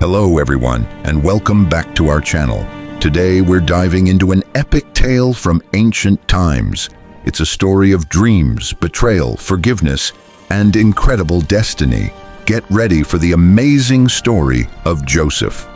Hello everyone, and welcome back to our channel. Today we're diving into an epic tale from ancient times. It's a story of dreams, betrayal, forgiveness, and incredible destiny. Get ready for the amazing story of Joseph.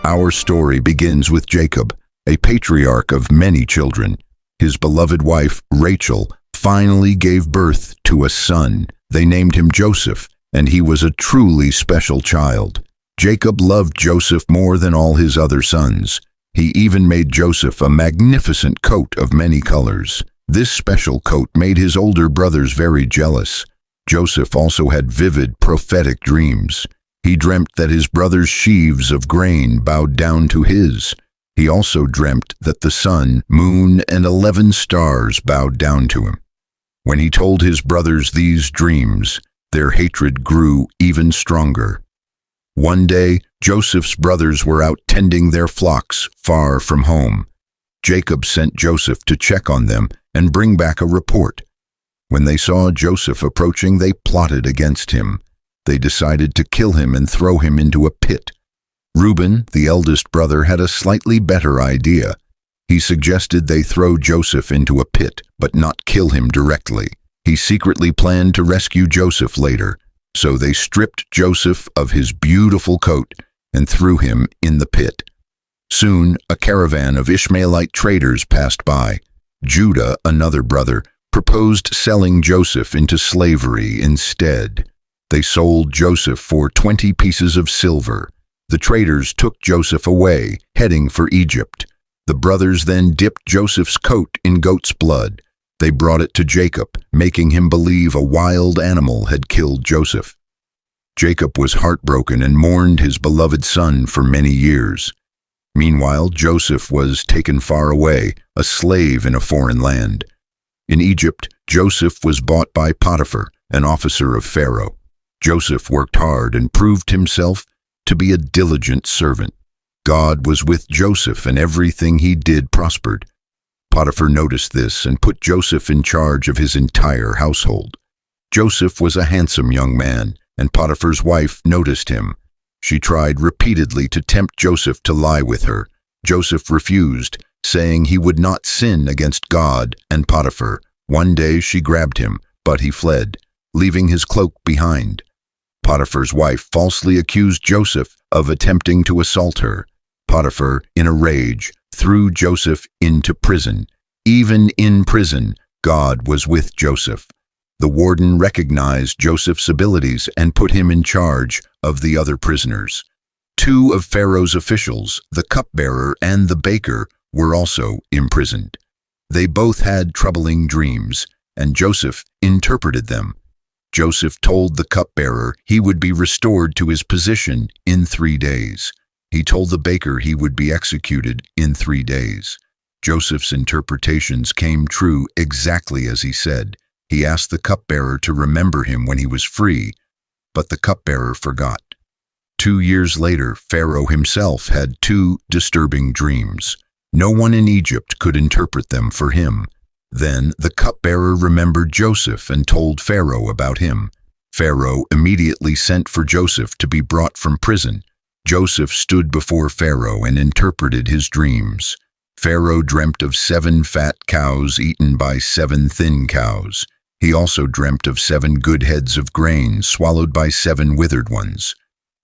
Our story begins with Jacob, a patriarch of many children. His beloved wife, Rachel, finally gave birth to a son. They named him Joseph, and he was a truly special child. Jacob loved Joseph more than all his other sons. He even made Joseph a magnificent coat of many colors. This special coat made his older brothers very jealous. Joseph also had vivid prophetic dreams. He dreamt that his brothers' sheaves of grain bowed down to his. He also dreamt that the sun, moon, and 11 stars bowed down to him. When he told his brothers these dreams, their hatred grew even stronger. One day, Joseph's brothers were out tending their flocks far from home. Jacob sent Joseph to check on them and bring back a report. When they saw Joseph approaching, they plotted against him. They decided to kill him and throw him into a pit. Reuben, the eldest brother, had a slightly better idea. He suggested they throw Joseph into a pit, but not kill him directly. He secretly planned to rescue Joseph later. So they stripped Joseph of his beautiful coat and threw him in the pit. Soon, a caravan of Ishmaelite traders passed by. Judah, another brother, proposed selling Joseph into slavery instead. They sold Joseph for 20 pieces of silver. The traders took Joseph away, heading for Egypt. The brothers then dipped Joseph's coat in goat's blood. They brought it to Jacob, making him believe a wild animal had killed Joseph. Jacob was heartbroken and mourned his beloved son for many years. Meanwhile, Joseph was taken far away, a slave in a foreign land. In Egypt, Joseph was bought by Potiphar, an officer of Pharaoh. Joseph worked hard and proved himself to be a diligent servant. God was with Joseph, and everything he did prospered. Potiphar noticed this and put Joseph in charge of his entire household. Joseph was a handsome young man, and Potiphar's wife noticed him. She tried repeatedly to tempt Joseph to lie with her. Joseph refused, saying he would not sin against God and Potiphar. One day she grabbed him, but he fled, leaving his cloak behind. Potiphar's wife falsely accused Joseph of attempting to assault her. Potiphar, in a rage, threw Joseph into prison. Even in prison, God was with Joseph. The warden recognized Joseph's abilities and put him in charge of the other prisoners. 2 of Pharaoh's officials, the cupbearer and the baker, were also imprisoned. They both had troubling dreams, and Joseph interpreted them. Joseph told the cupbearer he would be restored to his position in 3 days. He told the baker he would be executed in 3 days. Joseph's interpretations came true exactly as he said. He asked the cupbearer to remember him when he was free, but the cupbearer forgot. 2 years later, Pharaoh himself had 2 disturbing dreams. No one in Egypt could interpret them for him. Then the cupbearer remembered Joseph and told Pharaoh about him. Pharaoh immediately sent for Joseph to be brought from prison. Joseph stood before Pharaoh and interpreted his dreams. Pharaoh dreamt of 7 fat cows eaten by 7 thin cows. He also dreamt of 7 good heads of grain swallowed by 7 withered ones.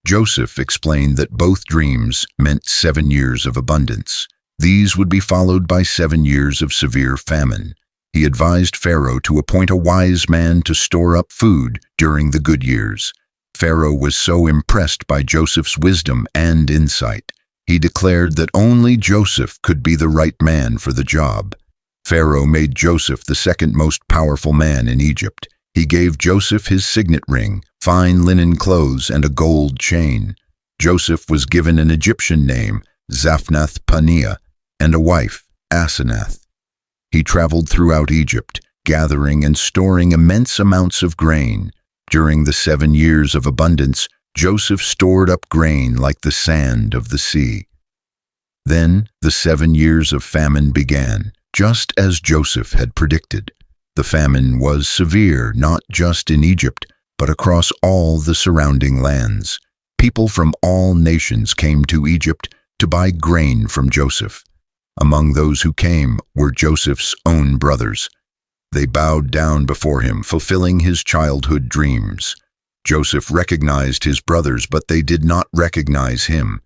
Joseph explained that both dreams meant 7 years of abundance. These would be followed by 7 years of severe famine. He advised Pharaoh to appoint a wise man to store up food during the good years. Pharaoh was so impressed by Joseph's wisdom and insight. He declared that only Joseph could be the right man for the job. Pharaoh made Joseph the 2nd most powerful man in Egypt. He gave Joseph his signet ring, fine linen clothes, and a gold chain. Joseph was given an Egyptian name, Zaphnath-Paneah, and a wife, Asenath. He traveled throughout Egypt, gathering and storing immense amounts of grain. During the 7 years of abundance, Joseph stored up grain like the sand of the sea. Then the 7 years of famine began, just as Joseph had predicted. The famine was severe, not just in Egypt, but across all the surrounding lands. People from all nations came to Egypt to buy grain from Joseph. Among those who came were Joseph's own brothers. They bowed down before him, fulfilling his childhood dreams. Joseph recognized his brothers, but they did not recognize him.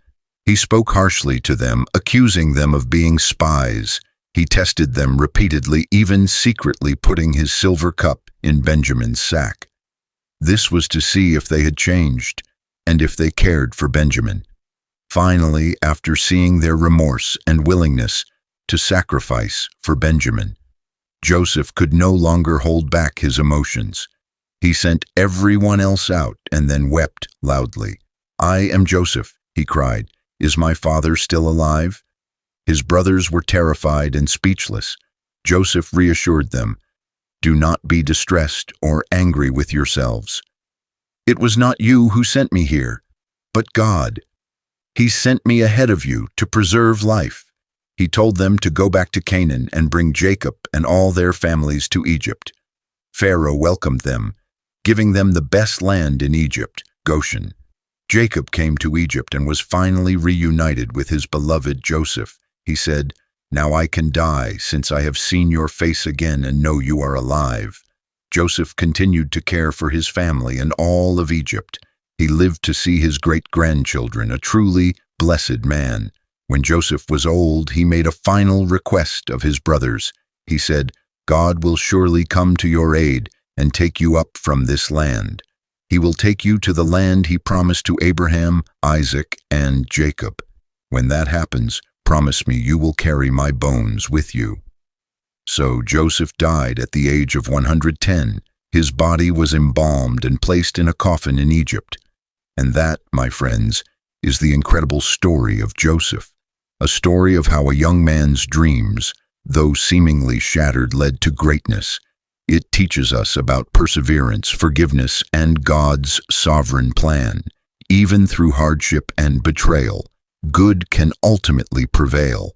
He spoke harshly to them, accusing them of being spies. He tested them repeatedly, even secretly putting his silver cup in Benjamin's sack. This was to see if they had changed, and if they cared for Benjamin. Finally, after seeing their remorse and willingness to sacrifice for Benjamin, Joseph could no longer hold back his emotions. He sent everyone else out and then wept loudly. "I am Joseph," he cried. "Is my father still alive?" His brothers were terrified and speechless. Joseph reassured them, "Do not be distressed or angry with yourselves. It was not you who sent me here, but God. He sent me ahead of you to preserve life." He told them to go back to Canaan and bring Jacob and all their families to Egypt. Pharaoh welcomed them, giving them the best land in Egypt, Goshen. Jacob came to Egypt and was finally reunited with his beloved Joseph. He said, "Now I can die, since I have seen your face again and know you are alive." Joseph continued to care for his family and all of Egypt. He lived to see his great-grandchildren, a truly blessed man. When Joseph was old, he made a final request of his brothers. He said, "God will surely come to your aid and take you up from this land. He will take you to the land he promised to Abraham, Isaac, and Jacob. When that happens, promise me you will carry my bones with you." So Joseph died at the age of 110. His body was embalmed and placed in a coffin in Egypt. And that, my friends, is the incredible story of Joseph. A story of how a young man's dreams, though seemingly shattered, led to greatness. It teaches us about perseverance, forgiveness, and God's sovereign plan. Even through hardship and betrayal, good can ultimately prevail.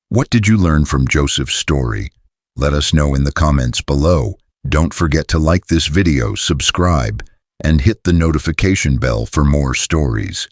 What did you learn from Joseph's story? Let us know in the comments below. Don't forget to like this video, subscribe, and hit the notification bell for more stories.